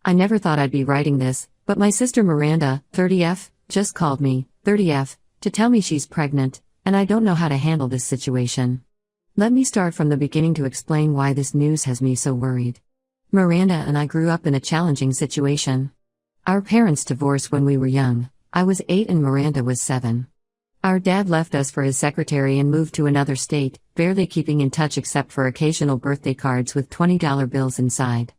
I never thought I'd be writing this, but my sister Miranda, 30F, just called me, 30F, to tell me she's pregnant, and I don't know how to handle this situation. Let me start from the beginning to explain why this news has me so worried. Miranda and I grew up in a challenging situation. Our parents divorced when we were young. I was 8 and Miranda was 7. Our dad left us for his secretary and moved to another state, barely keeping in touch except for occasional birthday cards with $20 bills inside.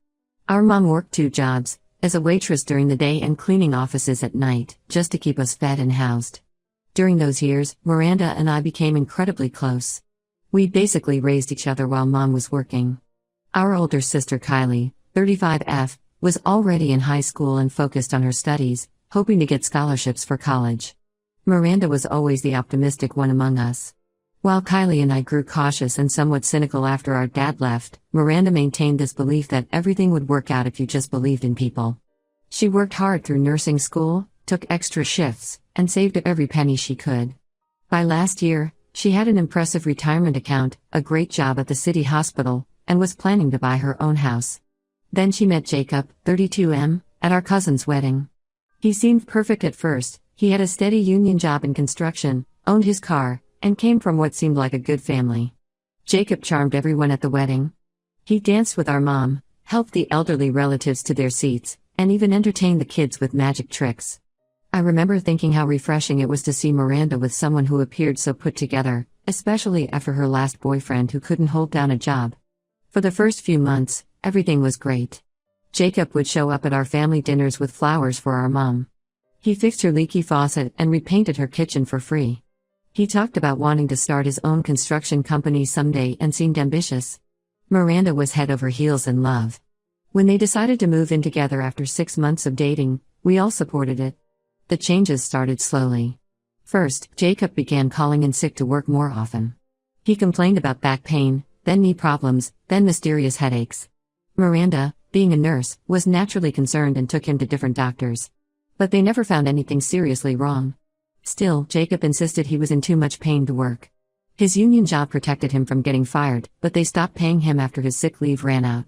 Our mom worked 2 jobs, as a waitress during the day and cleaning offices at night, just to keep us fed and housed. During those years, Miranda and I became incredibly close. We basically raised each other while mom was working. Our older sister Kylie, 35F, was already in high school and focused on her studies, hoping to get scholarships for college. Miranda was always the optimistic one among us. While Kylie and I grew cautious and somewhat cynical after our dad left, Miranda maintained this belief that everything would work out if you just believed in people. She worked hard through nursing school, took extra shifts, and saved every penny she could. By last year, she had an impressive retirement account, a great job at the city hospital, and was planning to buy her own house. Then she met Jacob, 32M, at our cousin's wedding. He seemed perfect at first. He had a steady union job in construction, owned his car, and came from what seemed like a good family. Jacob charmed everyone at the wedding. He danced with our mom, helped the elderly relatives to their seats, and even entertained the kids with magic tricks. I remember thinking how refreshing it was to see Miranda with someone who appeared so put together, especially after her last boyfriend who couldn't hold down a job. For the first few months, everything was great. Jacob would show up at our family dinners with flowers for our mom. He fixed her leaky faucet and repainted her kitchen for free. He talked about wanting to start his own construction company someday and seemed ambitious. Miranda was head over heels in love. When they decided to move in together after 6 months of dating, we all supported it. The changes started slowly. First, Jacob began calling in sick to work more often. He complained about back pain, then knee problems, then mysterious headaches. Miranda, being a nurse, was naturally concerned and took him to different doctors. But they never found anything seriously wrong. Still, Jacob insisted he was in too much pain to work. His union job protected him from getting fired, but they stopped paying him after his sick leave ran out.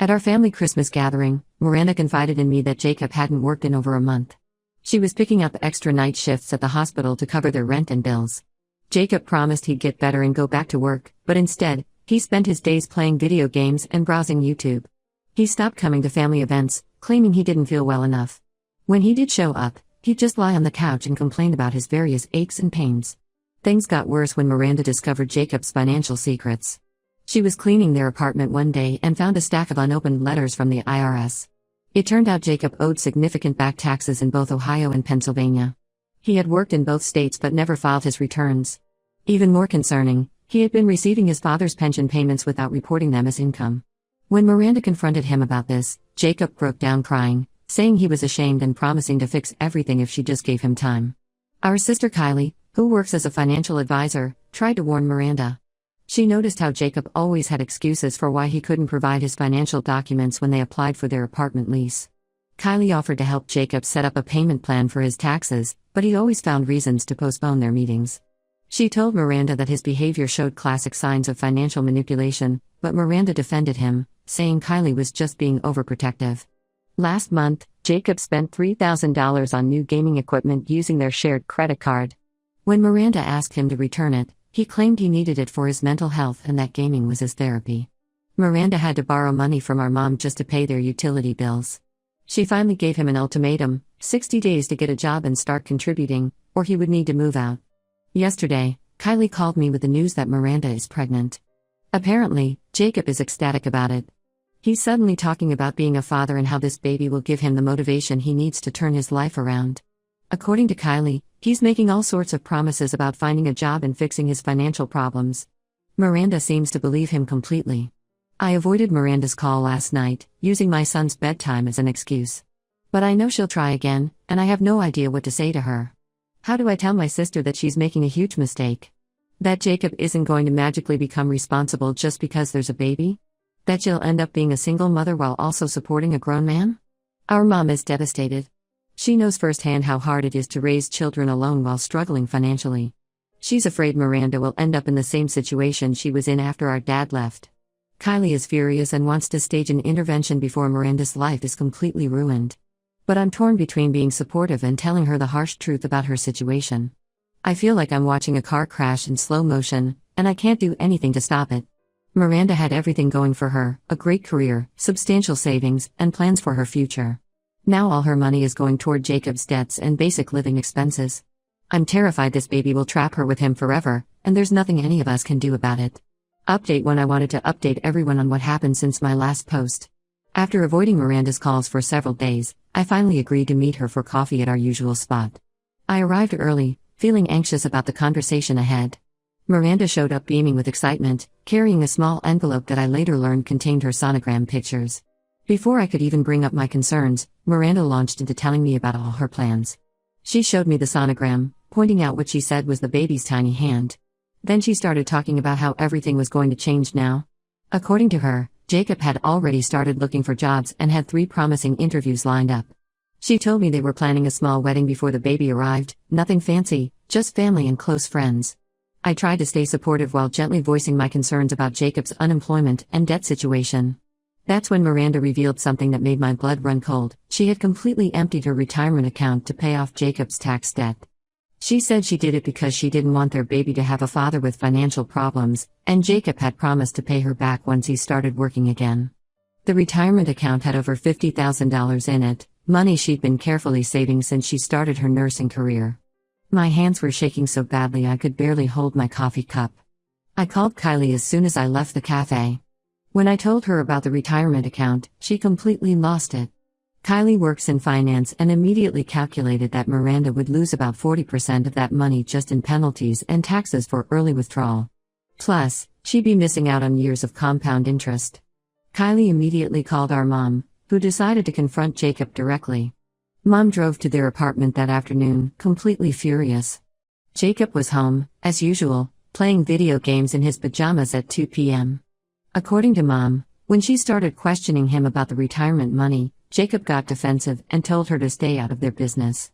At our family Christmas gathering, Miranda confided in me that Jacob hadn't worked in over a month. She was picking up extra night shifts at the hospital to cover their rent and bills. Jacob promised he'd get better and go back to work, but instead, he spent his days playing video games and browsing YouTube. He stopped coming to family events, claiming he didn't feel well enough. When he did show up, he'd just lie on the couch and complain about his various aches and pains. Things got worse when Miranda discovered Jacob's financial secrets. She was cleaning their apartment one day and found a stack of unopened letters from the IRS. It turned out Jacob owed significant back taxes in both Ohio and Pennsylvania. He had worked in both states but never filed his returns. Even more concerning, he had been receiving his father's pension payments without reporting them as income. When Miranda confronted him about this, Jacob broke down crying, saying he was ashamed and promising to fix everything if she just gave him time. Our sister Kylie, who works as a financial advisor, tried to warn Miranda. She noticed how Jacob always had excuses for why he couldn't provide his financial documents when they applied for their apartment lease. Kylie offered to help Jacob set up a payment plan for his taxes, but he always found reasons to postpone their meetings. She told Miranda that his behavior showed classic signs of financial manipulation, but Miranda defended him, saying Kylie was just being overprotective. Last month, Jacob spent $3,000 on new gaming equipment using their shared credit card. When Miranda asked him to return it, he claimed he needed it for his mental health and that gaming was his therapy. Miranda had to borrow money from our mom just to pay their utility bills. She finally gave him an ultimatum, 60 days to get a job and start contributing, or he would need to move out. Yesterday, Kylie called me with the news that Miranda is pregnant. Apparently, Jacob is ecstatic about it. He's suddenly talking about being a father and how this baby will give him the motivation he needs to turn his life around. According to Kylie, he's making all sorts of promises about finding a job and fixing his financial problems. Miranda seems to believe him completely. I avoided Miranda's call last night, using my son's bedtime as an excuse. But I know she'll try again, and I have no idea what to say to her. How do I tell my sister that she's making a huge mistake? That Jacob isn't going to magically become responsible just because there's a baby? That she'll end up being a single mother while also supporting a grown man? Our mom is devastated. She knows firsthand how hard it is to raise children alone while struggling financially. She's afraid Miranda will end up in the same situation she was in after our dad left. Kylie is furious and wants to stage an intervention before Miranda's life is completely ruined. But I'm torn between being supportive and telling her the harsh truth about her situation. I feel like I'm watching a car crash in slow motion, and I can't do anything to stop it. Miranda had everything going for her, a great career, substantial savings, and plans for her future. Now all her money is going toward Jacob's debts and basic living expenses. I'm terrified this baby will trap her with him forever, and there's nothing any of us can do about it. Update: when I wanted to update everyone on what happened since my last post. After avoiding Miranda's calls for several days, I finally agreed to meet her for coffee at our usual spot. I arrived early, feeling anxious about the conversation ahead. Miranda showed up beaming with excitement, carrying a small envelope that I later learned contained her sonogram pictures. Before I could even bring up my concerns, Miranda launched into telling me about all her plans. She showed me the sonogram, pointing out what she said was the baby's tiny hand. Then she started talking about how everything was going to change now. According to her, Jacob had already started looking for jobs and had 3 promising interviews lined up. She told me they were planning a small wedding before the baby arrived, nothing fancy, just family and close friends. I tried to stay supportive while gently voicing my concerns about Jacob's unemployment and debt situation. That's when Miranda revealed something that made my blood run cold. She had completely emptied her retirement account to pay off Jacob's tax debt. She said she did it because she didn't want their baby to have a father with financial problems, and Jacob had promised to pay her back once he started working again. The retirement account had over $50,000 in it, money she'd been carefully saving since she started her nursing career. My hands were shaking so badly I could barely hold my coffee cup. I called Kylie as soon as I left the cafe. When I told her about the retirement account, she completely lost it. Kylie works in finance and immediately calculated that Miranda would lose about 40% of that money just in penalties and taxes for early withdrawal. Plus, she'd be missing out on years of compound interest. Kylie immediately called our mom, who decided to confront Jacob directly. Mom drove to their apartment that afternoon, completely furious. Jacob was home, as usual, playing video games in his pajamas at 2 p.m. According to Mom, when she started questioning him about the retirement money, Jacob got defensive and told her to stay out of their business.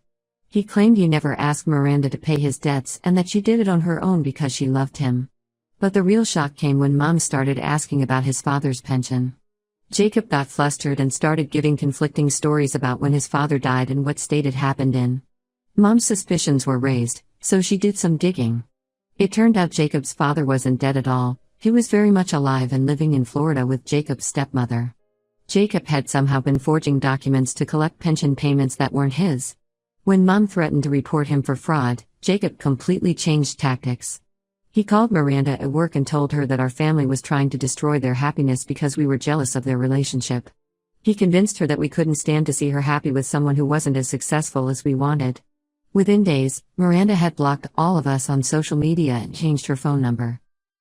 He claimed he never asked Miranda to pay his debts and that she did it on her own because she loved him. But the real shock came when Mom started asking about his father's pension. Jacob got flustered and started giving conflicting stories about when his father died and what state it happened in. Mom's suspicions were raised, so she did some digging. It turned out Jacob's father wasn't dead at all. He was very much alive and living in Florida with Jacob's stepmother. Jacob had somehow been forging documents to collect pension payments that weren't his. When Mom threatened to report him for fraud, Jacob completely changed tactics. He called Miranda at work and told her that our family was trying to destroy their happiness because we were jealous of their relationship. He convinced her that we couldn't stand to see her happy with someone who wasn't as successful as we wanted. Within days, Miranda had blocked all of us on social media and changed her phone number.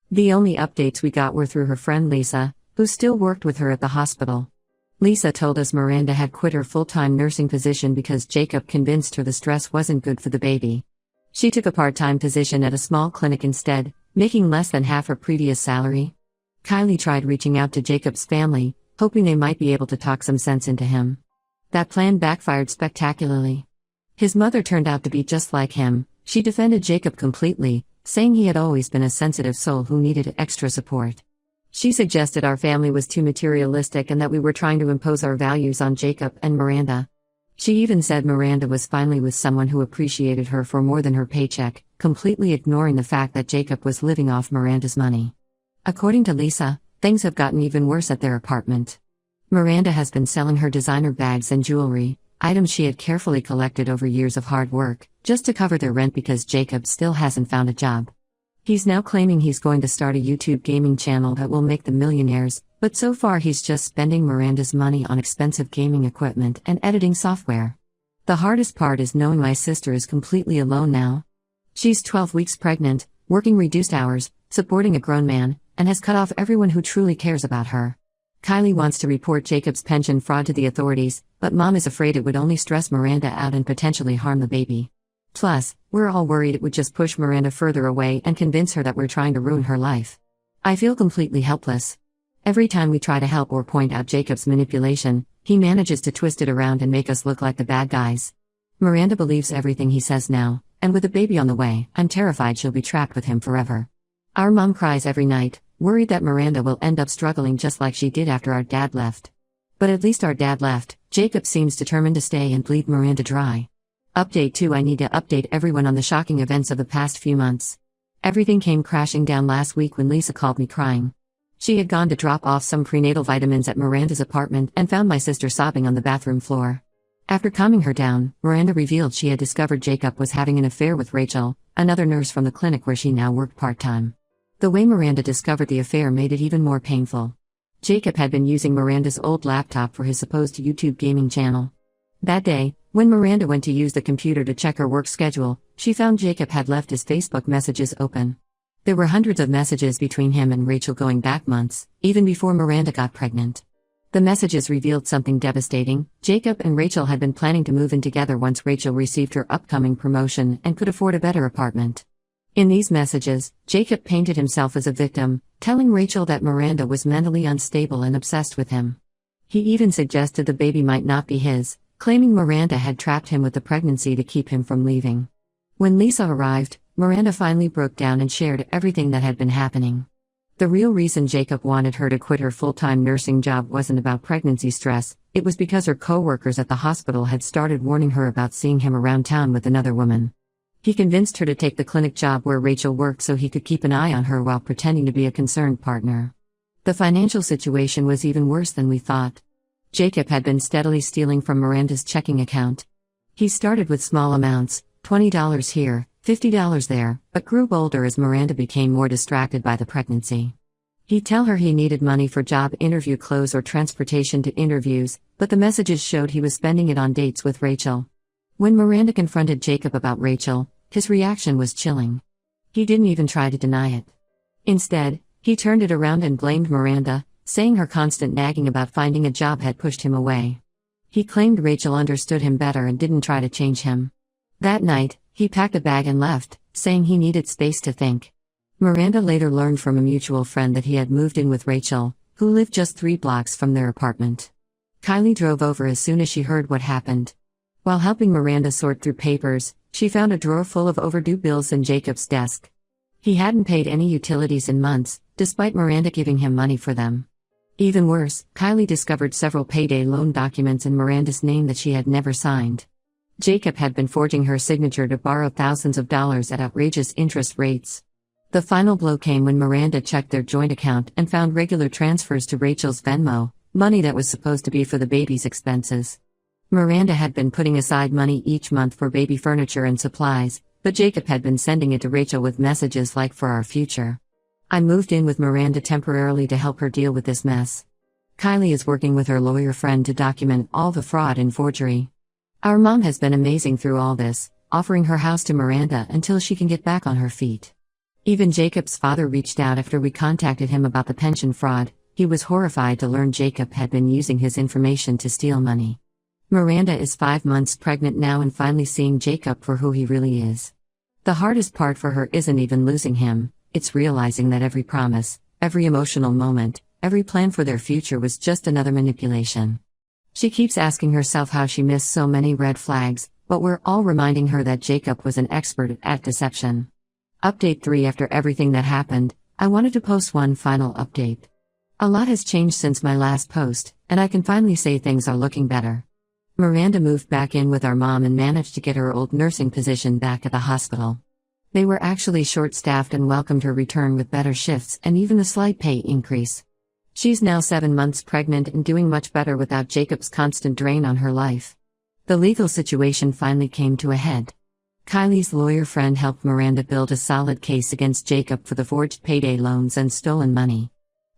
The only updates we got were through her friend Lisa, who still worked with her at the hospital. Lisa told us Miranda had quit her full-time nursing position because Jacob convinced her the stress wasn't good for the baby. She took a part-time position at a small clinic instead, making less than half her previous salary. Kylie tried reaching out to Jacob's family, hoping they might be able to talk some sense into him. That plan backfired spectacularly. His mother turned out to be just like him. She defended Jacob completely, saying he had always been a sensitive soul who needed extra support. She suggested our family was too materialistic and that we were trying to impose our values on Jacob and Miranda. She even said Miranda was finally with someone who appreciated her for more than her paycheck, completely ignoring the fact that Jacob was living off Miranda's money. According to Lisa, things have gotten even worse at their apartment. Miranda has been selling her designer bags and jewelry, items she had carefully collected over years of hard work, just to cover their rent because Jacob still hasn't found a job. He's now claiming he's going to start a YouTube gaming channel that will make them millionaires, but so far he's just spending Miranda's money on expensive gaming equipment and editing software. The hardest part is knowing my sister is completely alone now. She's 12 weeks pregnant, working reduced hours, supporting a grown man, and has cut off everyone who truly cares about her. Kylie wants to report Jacob's pension fraud to the authorities, but Mom is afraid it would only stress Miranda out and potentially harm the baby. Plus, we're all worried it would just push Miranda further away and convince her that we're trying to ruin her life. I feel completely helpless. Every time we try to help or point out Jacob's manipulation, he manages to twist it around and make us look like the bad guys. Miranda believes everything he says now, and with a baby on the way, I'm terrified she'll be trapped with him forever. Our mom cries every night, worried that Miranda will end up struggling just like she did after our dad left. But at least our dad left. Jacob seems determined to stay and bleed Miranda dry. Update 2. I need to update everyone on the shocking events of the past few months. Everything came crashing down last week when Lisa called me crying. She had gone to drop off some prenatal vitamins at Miranda's apartment and found my sister sobbing on the bathroom floor. After calming her down, Miranda revealed she had discovered Jacob was having an affair with Rachel, another nurse from the clinic where she now worked part-time. The way Miranda discovered the affair made it even more painful. Jacob had been using Miranda's old laptop for his supposed YouTube gaming channel. That day, when Miranda went to use the computer to check her work schedule, she found Jacob had left his Facebook messages open. There were hundreds of messages between him and Rachel going back months, even before Miranda got pregnant. The messages revealed something devastating. Jacob and Rachel had been planning to move in together once Rachel received her upcoming promotion and could afford a better apartment. In these messages, Jacob painted himself as a victim, telling Rachel that Miranda was mentally unstable and obsessed with him. He even suggested the baby might not be his, claiming Miranda had trapped him with the pregnancy to keep him from leaving. When Lisa arrived, Miranda finally broke down and shared everything that had been happening. The real reason Jacob wanted her to quit her full-time nursing job wasn't about pregnancy stress, it was because her co-workers at the hospital had started warning her about seeing him around town with another woman. He convinced her to take the clinic job where Rachel worked so he could keep an eye on her while pretending to be a concerned partner. The financial situation was even worse than we thought. Jacob had been steadily stealing from Miranda's checking account. He started with small amounts, $20 here, $50 there, but grew bolder as Miranda became more distracted by the pregnancy. He'd tell her he needed money for job interview clothes or transportation to interviews, but the messages showed he was spending it on dates with Rachel. When Miranda confronted Jacob about Rachel, his reaction was chilling. He didn't even try to deny it. Instead, he turned it around and blamed Miranda, saying her constant nagging about finding a job had pushed him away. He claimed Rachel understood him better and didn't try to change him. That night, he packed a bag and left, saying he needed space to think. Miranda later learned from a mutual friend that he had moved in with Rachel, who lived just 3 blocks from their apartment. Kylie drove over as soon as she heard what happened. While helping Miranda sort through papers, she found a drawer full of overdue bills in Jacob's desk. He hadn't paid any utilities in months, despite Miranda giving him money for them. Even worse, Kylie discovered several payday loan documents in Miranda's name that she had never signed. Jacob had been forging her signature to borrow thousands of dollars at outrageous interest rates. The final blow came when Miranda checked their joint account and found regular transfers to Rachel's Venmo, money that was supposed to be for the baby's expenses. Miranda had been putting aside money each month for baby furniture and supplies, but Jacob had been sending it to Rachel with messages like "for our future." I moved in with Miranda temporarily to help her deal with this mess. Kylie is working with her lawyer friend to document all the fraud and forgery. Our mom has been amazing through all this, offering her house to Miranda until she can get back on her feet. Even Jacob's father reached out after we contacted him about the pension fraud. He was horrified to learn Jacob had been using his information to steal money. Miranda is 5 months pregnant now and finally seeing Jacob for who he really is. The hardest part for her isn't even losing him, it's realizing that every promise, every emotional moment, every plan for their future was just another manipulation. She keeps asking herself how she missed so many red flags, but we're all reminding her that Jacob was an expert at deception. Update 3. After everything that happened, I wanted to post one final update. A lot has changed since my last post, and I can finally say things are looking better. Miranda moved back in with our mom and managed to get her old nursing position back at the hospital. They were actually short-staffed and welcomed her return with better shifts and even a slight pay increase. She's now 7 months pregnant and doing much better without Jacob's constant drain on her life. The legal situation finally came to a head. Kylie's lawyer friend helped Miranda build a solid case against Jacob for the forged payday loans and stolen money.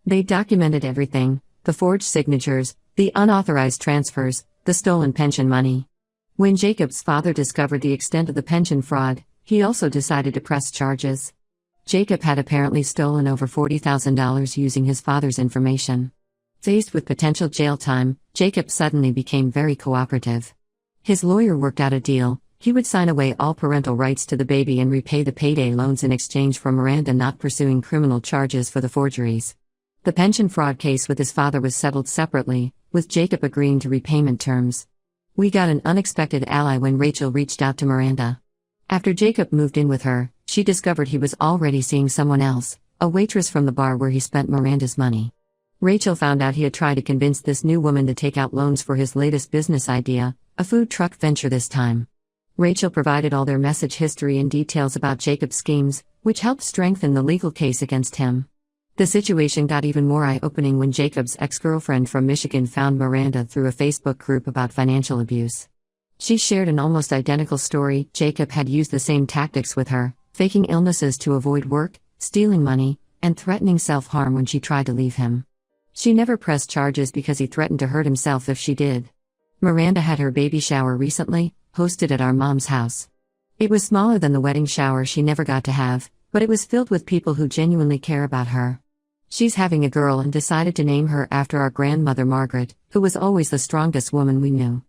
They documented everything: the forged signatures, the unauthorized transfers, the stolen pension money. When Jacob's father discovered the extent of the pension fraud, he also decided to press charges. Jacob had apparently stolen over $40,000 using his father's information. Faced with potential jail time, Jacob suddenly became very cooperative. His lawyer worked out a deal: he would sign away all parental rights to the baby and repay the payday loans in exchange for Miranda not pursuing criminal charges for the forgeries. The pension fraud case with his father was settled separately, with Jacob agreeing to repayment terms. We got an unexpected ally when Rachel reached out to Miranda. After Jacob moved in with her, she discovered he was already seeing someone else, a waitress from the bar where he spent Miranda's money. Rachel found out he had tried to convince this new woman to take out loans for his latest business idea, a food truck venture this time. Rachel provided all their message history and details about Jacob's schemes, which helped strengthen the legal case against him. The situation got even more eye-opening when Jacob's ex-girlfriend from Michigan found Miranda through a Facebook group about financial abuse. She shared an almost identical story. Jacob had used the same tactics with her, faking illnesses to avoid work, stealing money, and threatening self-harm when she tried to leave him. She never pressed charges because he threatened to hurt himself if she did. Miranda had her baby shower recently, hosted at our mom's house. It was smaller than the wedding shower she never got to have, but it was filled with people who genuinely care about her. She's having a girl and decided to name her after our grandmother Margaret, who was always the strongest woman we knew.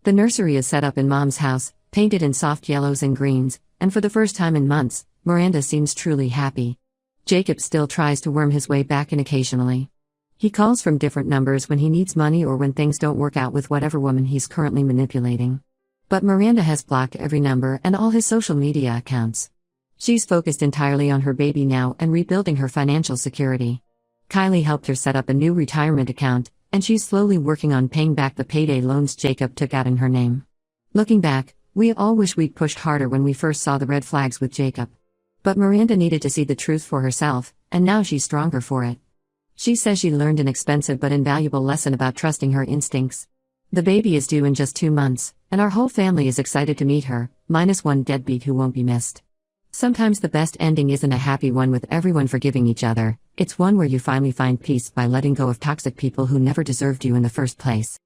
The nursery is set up in Mom's house, painted in soft yellows and greens, and for the first time in months, Miranda seems truly happy. Jacob still tries to worm his way back in occasionally. He calls from different numbers when he needs money or when things don't work out with whatever woman he's currently manipulating. But Miranda has blocked every number and all his social media accounts. She's focused entirely on her baby now and rebuilding her financial security. Kylie helped her set up a new retirement account, and she's slowly working on paying back the payday loans Jacob took out in her name. Looking back, we all wish we'd pushed harder when we first saw the red flags with Jacob. But Miranda needed to see the truth for herself, and now she's stronger for it. She says she learned an expensive but invaluable lesson about trusting her instincts. The baby is due in just 2 months, and our whole family is excited to meet her, minus one deadbeat who won't be missed. Sometimes the best ending isn't a happy one with everyone forgiving each other, it's one where you finally find peace by letting go of toxic people who never deserved you in the first place.